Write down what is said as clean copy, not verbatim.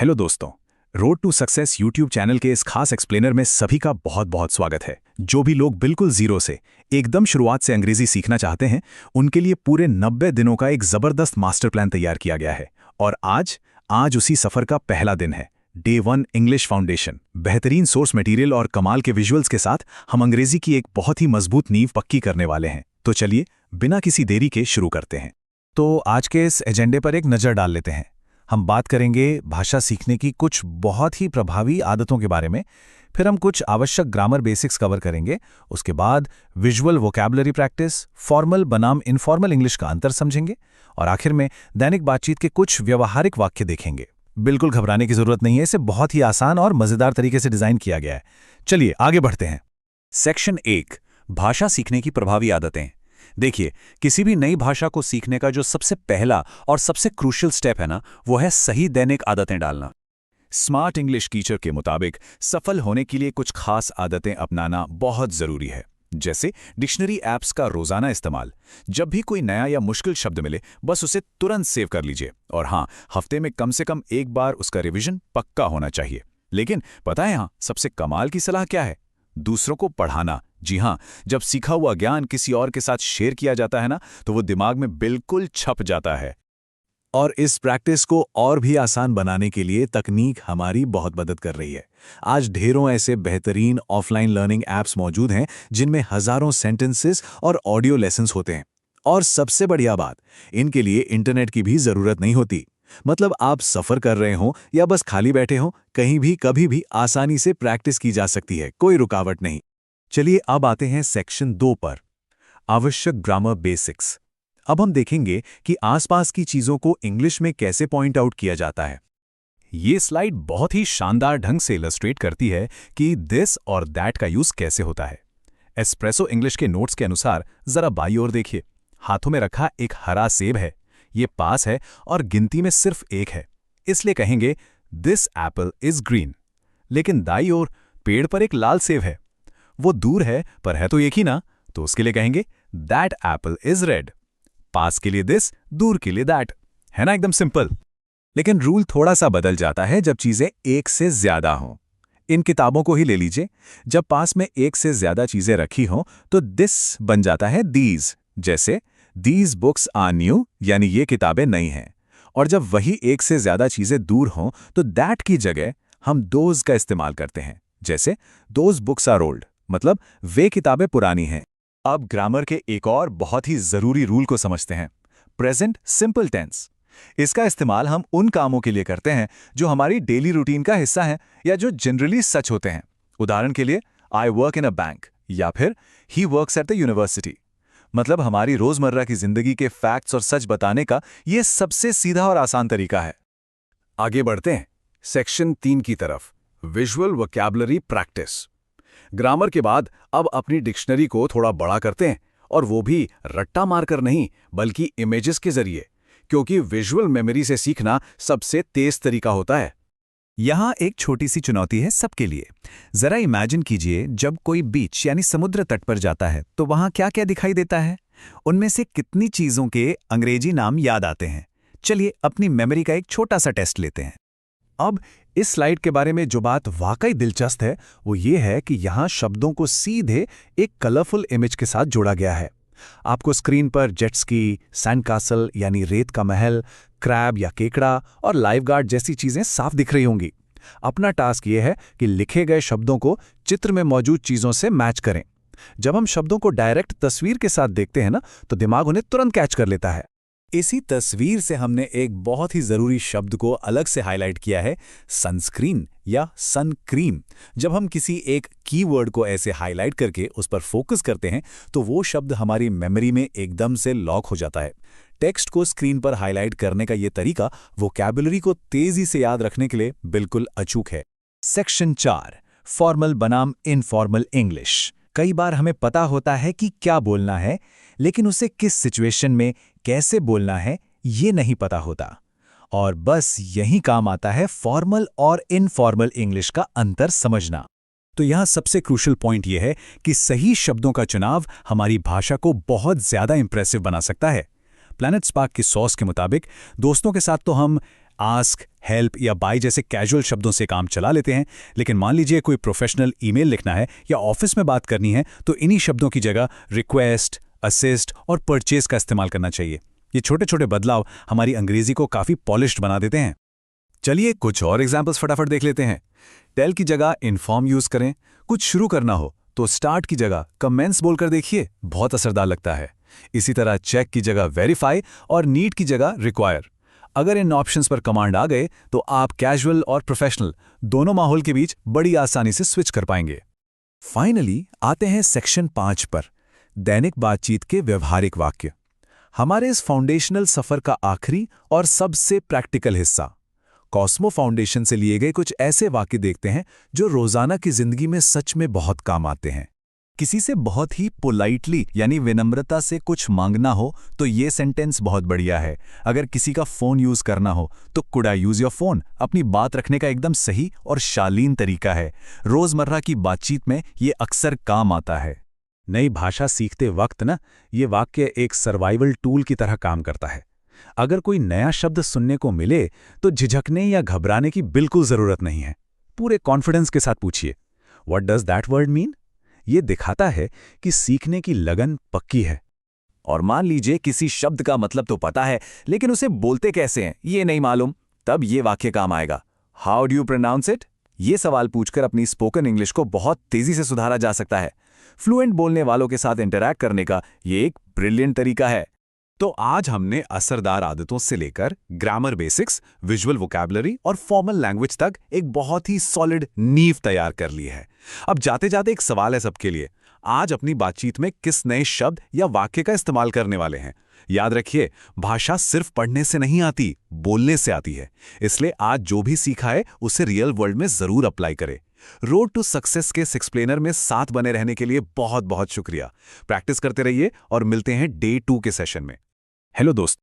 Hello दोस्तों, road to success YouTube channel के इस खास एक्सप्लेनर में सभी का बहुत बहुत स्वागत है। जो भी लोग बिल्कुल जीरो से एकदम शुरुआत से अंग्रेजी सीखना चाहते हैं, उनके लिए पूरे 90 दिनों का एक जबरदस्त मास्टर प्लान तैयार किया गया है। और आज उसी सफर का पहला दिन है। Day 1 English foundation. बेहतरीन सोर्स मटेरियल और कमाल के विजुअल्स के साथ हम अंग्रेजी की एक बहुत ही मजबूत नींव पक्की करने वाले हैं। तो चलिए बिना किसी देरी के शुरू करते हैं। तो आज के इस एजेंडे पर एक नज़र डाल लेते हैं। हम बात करेंगे भाषा सीखने की कुछ बहुत ही प्रभावी आदतों के बारे में। फिर हम कुछ आवश्यक ग्रामर बेसिक्स कवर करेंगे। उसके बाद विजुअल वोकैबुलरी प्रैक्टिस, फॉर्मल बनाम इनफॉर्मल इंग्लिश का अंतर समझेंगे। और आखिर में दैनिक बातचीत के कुछ व्यवहारिक वाक्य देखेंगे। बिल्कुल घबराने की जरूरत नहीं है, इसे बहुत ही आसान और मजेदार तरीके से डिजाइन किया गया है। चलिए आगे बढ़ते हैं। सेक्शन 1, भाषा सीखने की प्रभावी आदतें। देखिए, किसी भी नई भाषा को सीखने का जो सबसे पहला और सबसे क्रूशियल स्टेप है ना, वो है सही दैनिक आदतें डालना। स्मार्ट इंग्लिश टीचर के मुताबिक सफल होने के लिए कुछ खास आदतें अपनाना बहुत जरूरी है। जैसे डिक्शनरी ऐप्स का रोजाना इस्तेमाल। जब भी कोई नया या मुश्किल शब्द मिले, बस उसे तुरंत सेव कर लीजिए। और हाँ, हफ्ते में कम से कम एक बार उसका रिवीजन पक्का होना चाहिए। लेकिन पता है यहाँ सबसे कमाल की सलाह क्या है? दूसरों को पढ़ाना। जी हाँ, जब सीखा हुआ ज्ञान किसी और के साथ शेयर किया जाता है ना, तो वो दिमाग में बिल्कुल छप जाता है। और इस प्रैक्टिस को और भी आसान बनाने के लिए तकनीक हमारी बहुत मदद कर रही है। आज ढेरों ऐसे बेहतरीन ऑफलाइन लर्निंग ऐप्स मौजूद हैं जिनमें हजारों सेंटेंसेस और ऑडियो लेसन्स होते हैं। और सबसे बढ़िया बात, इनके लिए इंटरनेट की भी जरूरत नहीं होती। मतलब आप सफर कर रहे हो या बस खाली बैठे हो, कहीं भी कभी भी आसानी से प्रैक्टिस की जा सकती है, कोई रुकावट नहीं। चलिए अब आते हैं सेक्शन 2 पर, आवश्यक ग्रामर बेसिक्स। अब हम देखेंगे कि आसपास की चीजों को इंग्लिश में कैसे पॉइंट आउट किया जाता है। ये स्लाइड बहुत ही शानदार ढंग से इलस्ट्रेट करती है कि दिस और दैट का यूज कैसे होता है। एस्प्रेसो इंग्लिश के नोट्स के अनुसार जरा बाईं ओर देखिए, हाथों में रखा एक हरा सेब है। ये पास है और गिनती में सिर्फ 1 है, इसलिए कहेंगे दिस एप्पल इज ग्रीन। लेकिन दाईं ओर पेड़ पर एक लाल सेब है, वो दूर है पर है तो एक ही ना, तो उसके लिए कहेंगे दैट एप्पल इज रेड। पास के लिए दिस, दूर के लिए दैट। है ना, एकदम सिंपल। लेकिन रूल थोड़ा सा बदल जाता है जब चीजें एक से ज्यादा हों। इन किताबों को ही ले लीजिए, जब पास में एक से ज्यादा चीजें रखी हों तो दिस बन जाता है दीज। जैसे दीज बुक्स आर न्यू, यानी ये किताबें नई हैं। और जब वही एक से ज्यादा चीजें दूर हों तो दैट की जगह हम दोज का इस्तेमाल करते हैं। जैसे दोज बुक्स आर ओल्ड, मतलब वे किताबें पुरानी हैं। अब ग्रामर के एक और बहुत ही जरूरी रूल को समझते हैं, प्रेजेंट सिंपल टेंस। इसका इस्तेमाल हम उन कामों के लिए करते हैं जो हमारी डेली रूटीन का हिस्सा हैं या जो जनरली सच होते हैं। उदाहरण के लिए, I work in a bank या फिर he works at the university. मतलब हमारी रोजमर्रा की जिंदगी के फैक्ट्स और सच बताने का यह सबसे सीधा और आसान तरीका है। आगे बढ़ते हैं सेक्शन 3 की तरफ, विजुअल वोकैबुलरी प्रैक्टिस। ग्रामर के बाद अब अपनी डिक्शनरी को थोड़ा बड़ा करते हैं, और वो भी रट्टा मारकर नहीं, बल्कि इमेजेस के जरिए, क्योंकि विजुअल मेमोरी से सीखना सबसे तेज तरीका होता है। यहाँ एक छोटी सी चुनौती है सबके लिए। जरा इमेजिन कीजिए, जब कोई बीच यानी समुद्र तट पर जाता है तो वहाँ क्या क्या दिखाई देता है? उनमें से कितनी चीजों के अंग्रेजी नाम याद आते हैं? चलिए अपनी मेमोरी का एक छोटा सा टेस्ट लेते हैं। अब इस स्लाइड के बारे में जो बात वाकई दिलचस्प है वो ये है कि यहाँ शब्दों को सीधे एक कलरफुल इमेज के साथ जोड़ा गया है। आपको स्क्रीन पर जेट स्की, सैंड कासल यानी रेत का महल, क्रैब या केकड़ा और लाइफ गार्ड जैसी चीजें साफ दिख रही होंगी। अपना टास्क ये है कि लिखे गए शब्दों को चित्र में मौजूद चीजों से मैच करें। जब हम शब्दों को डायरेक्ट तस्वीर के साथ देखते हैं ना, तो दिमाग उन्हें तुरंत कैच कर लेता है। इसी तस्वीर से हमने एक बहुत ही जरूरी शब्द को अलग से हाईलाइट किया है, सनस्क्रीन या सन क्रीम। जब हम किसी एक कीवर्ड को ऐसे हाईलाइट करके उस पर फोकस करते हैं तो वो शब्द हमारी मेमोरी में एकदम से लॉक हो जाता है। टेक्स्ट को स्क्रीन पर हाईलाइट करने का ये तरीका वोकैबुलरी को तेजी से याद रखने के लिए बिल्कुल अचूक है। सेक्शन 4, फॉर्मल बनाम इनफॉर्मल इंग्लिश। कई बार हमें पता होता है कि क्या बोलना है, लेकिन उसे किस सिचुएशन में कैसे बोलना है ये नहीं पता होता। और बस यही काम आता है फॉर्मल और इनफॉर्मल इंग्लिश का अंतर समझना। तो यहाँ सबसे क्रूशियल पॉइंट ये है कि सही शब्दों का चुनाव हमारी भाषा को बहुत ज्यादा इंप्रेसिव बना सकता है। प्लैनेट स्पार्क की सॉस के मुताबिक दोस्तों के साथ तो हम आस्क, हेल्प या बाय जैसे कैजुअल शब्दों से काम चला लेते हैं, लेकिन मान लीजिए कोई प्रोफेशनल ईमेल लिखना है या ऑफिस में बात करनी है तो इन्हीं शब्दों की जगह रिक्वेस्ट, असिस्ट और परचेज का इस्तेमाल करना चाहिए। ये छोटे छोटे बदलाव हमारी अंग्रेजी को काफ़ी पॉलिश्ड बना देते हैं। चलिए कुछ और एग्जाम्पल्स फटाफट देख लेते हैं। टेल की जगह इन्फॉर्म यूज करें। कुछ शुरू करना हो तो स्टार्ट की जगह कमेंट्स बोलकर देखिए, बहुत असरदार लगता है। इसी तरह चेक की जगह वेरीफाई और नीड की जगह रिक्वायर। अगर इन ऑप्शंस पर कमांड आ गए तो आप कैजुअल और प्रोफेशनल दोनों माहौल के बीच बड़ी आसानी से स्विच कर पाएंगे। फाइनली आते हैं सेक्शन 5 पर, दैनिक बातचीत के व्यवहारिक वाक्य। हमारे इस फाउंडेशनल सफर का आखिरी और सबसे प्रैक्टिकल हिस्सा। कॉस्मो फाउंडेशन से लिए गए कुछ ऐसे वाक्य देखते हैं जो रोजाना की जिंदगी में सच में बहुत काम आते हैं। किसी से बहुत ही पोलाइटली यानी विनम्रता से कुछ मांगना हो तो ये सेंटेंस बहुत बढ़िया है। अगर किसी का फोन यूज करना हो तो could I use your phone अपनी बात रखने का एकदम सही और शालीन तरीका है। रोजमर्रा की बातचीत में ये अक्सर काम आता है। नई भाषा सीखते वक्त ये वाक्य एक सर्वाइवल टूल की तरह काम करता है। अगर कोई नया शब्द सुनने को मिले तो झिझकने या घबराने की बिल्कुल जरूरत नहीं है। पूरे कॉन्फिडेंस के साथ पूछिए, what does that word mean? ये दिखाता है कि सीखने की लगन पक्की है। और मान लीजिए किसी शब्द का मतलब तो पता है लेकिन उसे बोलते कैसे हैं ये नहीं मालूम, तब ये वाक्य काम आएगा। How do you pronounce it? ये सवाल पूछकर अपनी स्पोकन इंग्लिश को बहुत तेजी से सुधारा जा सकता है। फ्लुएंट बोलने वालों के साथ इंटरैक्ट करने का ये एक ब्रिलियंट तरीका है। तो आज हमने असरदार आदतों से लेकर ग्रामर बेसिक्स, विजुअल वोकैबुलरी और फॉर्मल लैंग्वेज तक एक बहुत ही सॉलिड नींव तैयार कर ली है। अब जाते जाते एक सवाल है सबके लिए, आज अपनी बातचीत में किस नए शब्द या वाक्य का इस्तेमाल करने वाले हैं? याद रखिए, भाषा सिर्फ पढ़ने से नहीं आती, बोलने से आती है। इसलिए आज जो भी सीखा है उसे रियल वर्ल्ड में जरूर अप्लाई करें। रोड टू सक्सेस के एक्सप्लेनर में साथ बने रहने के लिए बहुत बहुत शुक्रिया। प्रैक्टिस करते रहिए और मिलते हैं डे 2 के सेशन में। हेलो दोस्त,